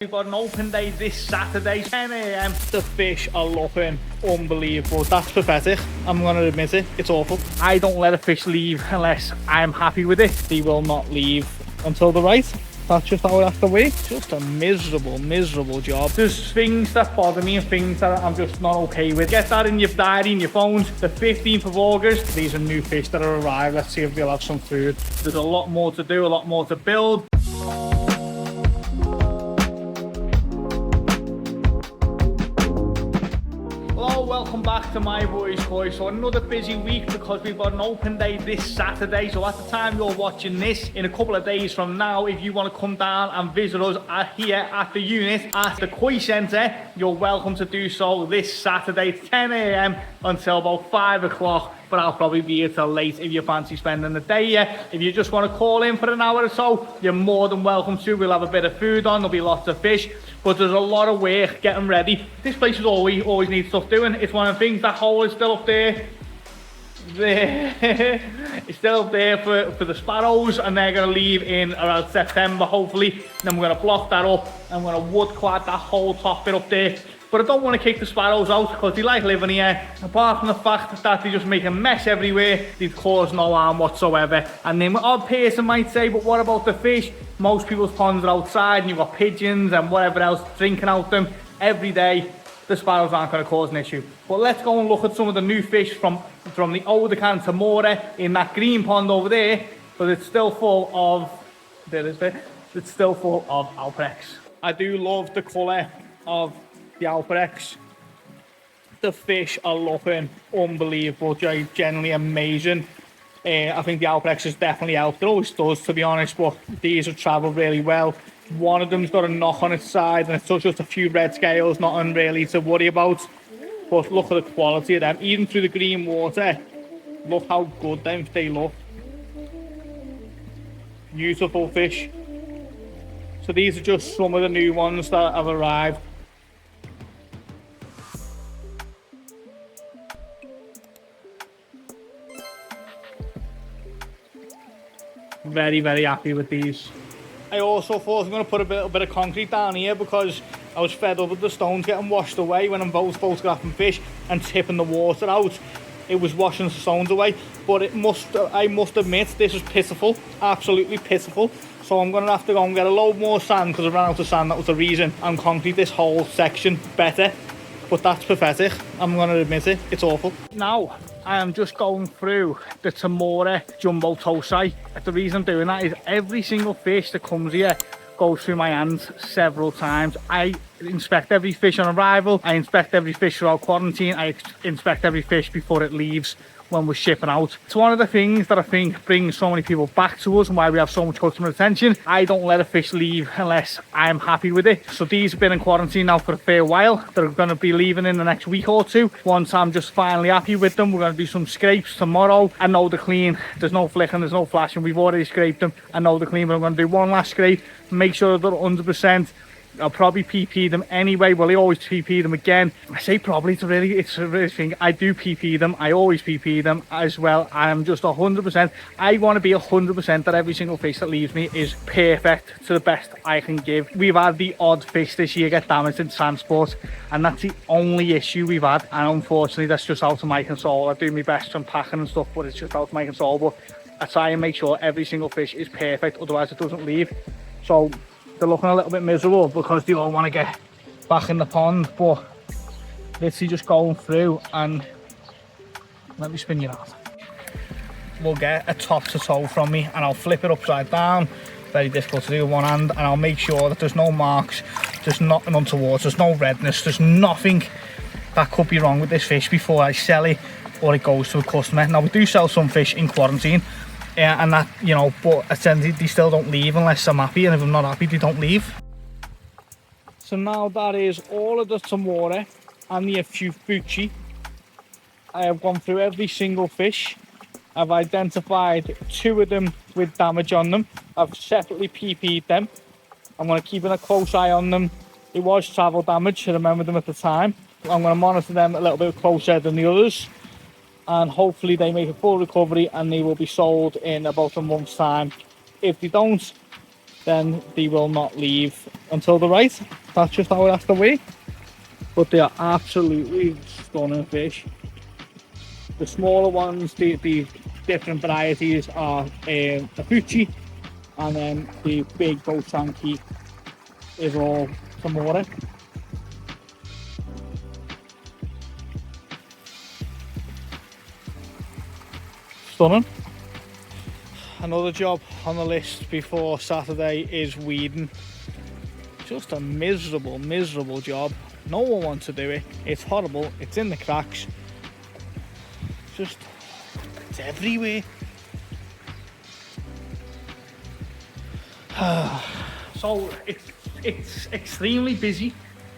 We've got an open day this Saturday, 10 AM. The fish are looking unbelievable. That's pathetic. I'm going to admit it. It's awful. I don't let a fish leave unless I'm happy with it. They will not leave until they're right. That's just how it has to work. Just a miserable job. There's things that bother me and things that I'm just not okay with. Get that in your diary, in your phones. The 15th of August, these are new fish that are arrived. Let's see if they'll have some food. There's a lot more to do, a lot more to build. Welcome back to My Boy's Koi. So another busy week because we've got an open day this Saturday. So at the time you're watching this, in a couple of days from now, if you want to come down and visit us here at the unit at the Koi Centre, you're welcome to do so this Saturday, 10 AM until about 5 o'clock. But I'll probably be here till late if you fancy spending the day here. If you just want to call in for an hour or so, you're more than welcome to. We'll have a bit of food on, there'll be lots of fish, but there's a lot of work getting ready. This place is always needs stuff doing. It's one of the things. That hole is still up there. It's still up there for the sparrows, and they're going to leave in around September, hopefully. And then we're going to block that up, and we're going to wood clad that whole top bit up there. But I don't want to kick the sparrows out because they like living here. Apart from the fact that they just make a mess everywhere, they cause no harm whatsoever. And then an odd person might say, but what about the fish? Most people's ponds are outside and you've got pigeons and whatever else drinking out them every day. The sparrows aren't going to cause an issue. But let's go and look at some of the new fish from the older can Tamora in that green pond over there. But it's still full of, it's still full of Alprex. I do love the colour of the Alprex. The fish are looking unbelievable, genuinely amazing. I think the Alprex has definitely helped. It always does, to be honest, but these have travelled really well. One of them's got a knock on its side and it's just a few red scales, nothing really to worry about. But look at the quality of them, even through the green water. Look how good they look. Beautiful fish. So these are just some of the new ones that have arrived. Very happy with these. I also thought I'm going to put a little bit of concrete down here because I was fed up with the stones getting washed away when I'm both photographing fish and tipping the water out. It was washing the stones away, but I must admit this is pitiful, absolutely pitiful. So I'm going to have to go and get a load more sand because I ran out of sand. That was the reason. And concrete this whole section better. But that's pathetic. I'm going to admit it. It's awful. Now, I am just going through the Tamora Jumbo Tosai. The reason I'm doing that is every single fish that comes here goes through my hands several times. I inspect every fish on arrival. I inspect every fish throughout quarantine. I inspect every fish before it leaves when we're shipping out. It's one of the things that I think brings so many people back to us and why we have so much customer attention. I don't let a fish leave unless I'm happy with it. So these have been in quarantine now for a fair while. They're going to be leaving in the next week or two. Once I'm just finally happy with them, we're going to do some scrapes tomorrow. I know they're clean. There's no flicking, there's no flashing. We've already scraped them. I know they're clean, but I'm going to do one last scrape, make sure they're 100%. I'll probably PP them anyway. Well, I always PP them again. I say probably, it's a really thing. I do PP them. I always PP them as well. I'm just 100%. I want to be 100% that every single fish that leaves me is perfect to the best I can give. We've had the odd fish this year get damaged in transport, and that's the only issue we've had. And unfortunately, that's just out of my control. I do my best on packing and stuff, but it's just out of my control. But I try and make sure every single fish is perfect, otherwise it doesn't leave. So they're looking a little bit miserable because they all want to get back in the pond, but literally just going through and let me spin you out. We'll get a top to toe from me and I'll flip it upside down. Very difficult to do with one hand, and I'll make sure that there's no marks, there's nothing untoward, there's no redness, there's nothing that could be wrong with this fish before I sell it or it goes to a customer. Now we do sell some fish in quarantine. And that, you know, but essentially they still don't leave unless I'm happy, and if I'm not happy they don't leave. So now that is all of the Tamora and the Fufuchi. I have gone through every single fish. I've identified 2 of them with damage on them. I've separately PP'd them. I'm going to keep a close eye on them. It was travel damage, I remember them at the time. I'm going to monitor them a little bit closer than the others, and hopefully they make a full recovery and they will be sold in about a month's time. If they don't, then they will not leave until the right. That's just how it has to work. But they are absolutely stunning fish. The smaller ones, the different varieties are a Fuji, and then the big Bochanki is all Samora. Stunning. Another job on the list before Saturday is weeding. Just a miserable job. No one wants to do it. It's horrible. It's in the cracks. It's everywhere. So it's extremely busy.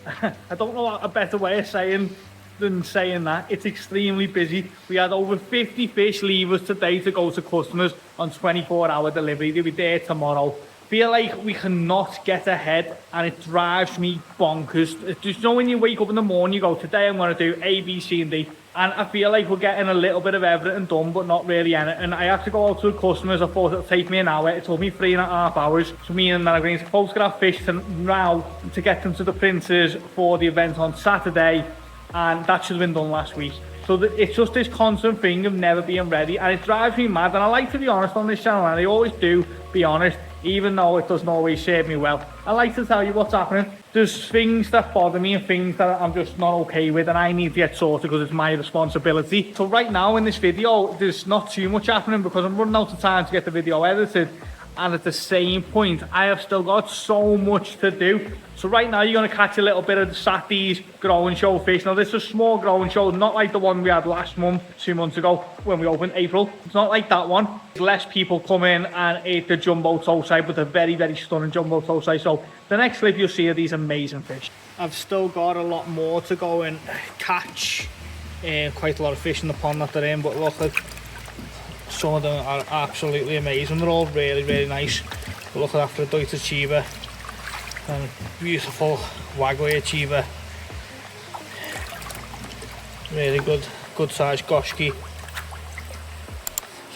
I don't know a better way of saying than saying that. It's extremely busy. We had over 50 fish leave us today to go to customers on 24-hour delivery. They'll be there tomorrow. Feel like we cannot get ahead, and it drives me bonkers. Just, you know, when you wake up in the morning, you go, today I'm going to do A, B, C, and D. And I feel like we're getting a little bit of everything done, but not really anything. I have to go out to the customers. I thought it'll take me an hour. It took me 3.5 hours. So meaning that I'm going to photograph fish now to get them to the printers for the event on Saturday. And that should have been done last week. So it's just this constant thing of never being ready, and it drives me mad. And I like to be honest on this channel, and I always do be honest, even though it doesn't always serve me well. I like to tell you what's happening. There's things that bother me and things that I'm just not okay with, and I need to get sorted because it's my responsibility. So right now in this video, there's not too much happening because I'm running out of time to get the video edited. And at the same point, I have still got so much to do. So right now you're going to catch a little bit of the Saturday's growing show fish. Now this is a small growing show, not like the one we had last month, 2 months ago when we opened April. It's not like that one. Less people come in and eat the jumbo tosai, but the very stunning jumbo tosai. So the next clip you'll see are these amazing fish. I've still got a lot more to go and catch. Quite a lot of fish in the pond that they're in, but look at some of them are absolutely amazing. They're all really nice. We're looking after a Deutsche Chiba and beautiful Wagyu Chiba. Really good sized Goshki.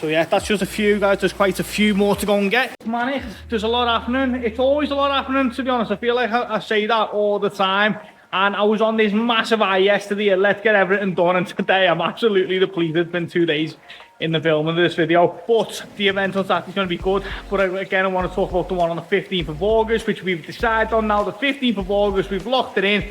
So yeah, that's just a few, guys. There's quite a few more to go and get. Man, there's a lot happening. It's always a lot happening, to be honest. I feel like I say that all the time. And I was on this massive high yesterday, let's get everything done, and today I'm absolutely depleted. It's been 2 days in the film of this video, but the event on Saturday is going to be good. But again, I want to talk about the one on the 15th of August, which we've decided on now. The 15th of August, we've locked it in.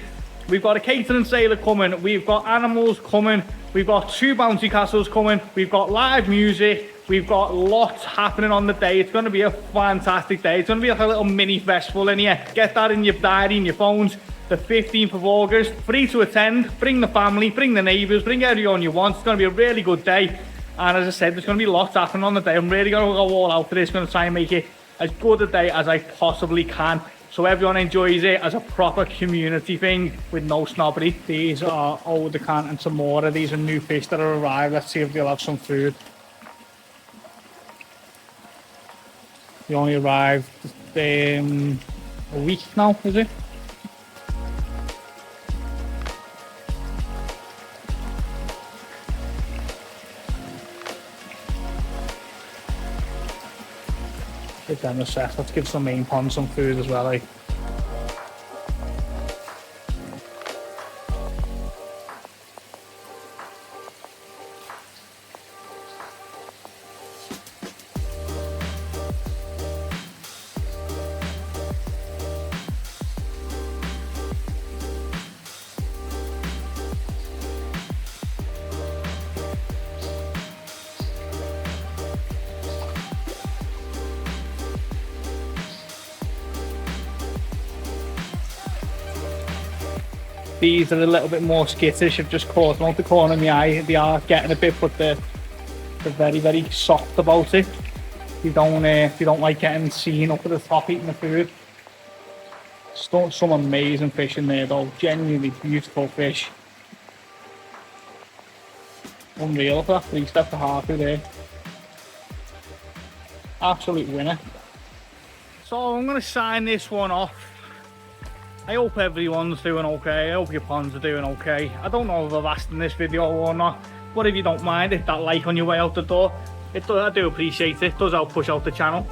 We've got a catering sailor coming, we've got animals coming, we've got 2 bouncy castles coming, we've got live music, we've got lots happening on the day. It's going to be a fantastic day. It's going to be like a little mini festival in here. Get that in your diary, in your phones. The 15th of August, free to attend. Bring the family, bring the neighbours, bring everyone you want. It's going to be a really good day. And as I said, there's going to be lots happening on the day. I'm really going to go all out for this. Going to try and make it as good a day as I possibly can, so everyone enjoys it as a proper community thing with no snobbery. These are Eau de Can and some more. These are new fish that are arrived. Let's see if they'll have some food. They only arrived a week now, is it? Give them a sec. Let's give some main pond some food as well, eh? These are a little bit more skittish. I've just caught them out the corner of my eye. They are getting a bit, but they're very soft about it. They don't like getting seen up at the top eating the food. Still some amazing fish in there though. Genuinely beautiful fish. Unreal for that 3-step to halfway there. Absolute winner. So I'm going to sign this one off. I hope everyone's doing okay. I hope your ponds are doing okay. I don't know if I've asked in this video or not, but if you don't mind, hit that like on your way out the door. I do appreciate it. It does help push out the channel.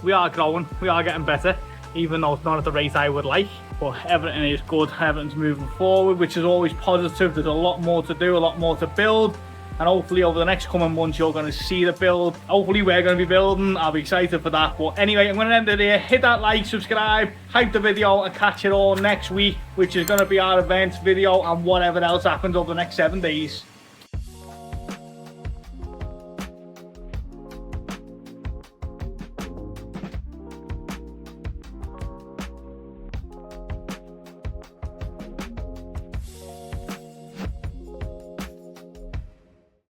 we are growing, we are getting better, even though it's not at the rate I would like. But everything is good, everything's moving forward, which is always positive. There's a lot more to do, a lot more to build. And hopefully over the next coming months, you're going to see the build. Hopefully we're going to be building. I'll be excited for that. But anyway, I'm going to end it here. Hit that like, subscribe, hype the video, and catch it all next week, which is going to be our events video and whatever else happens over the next 7 days.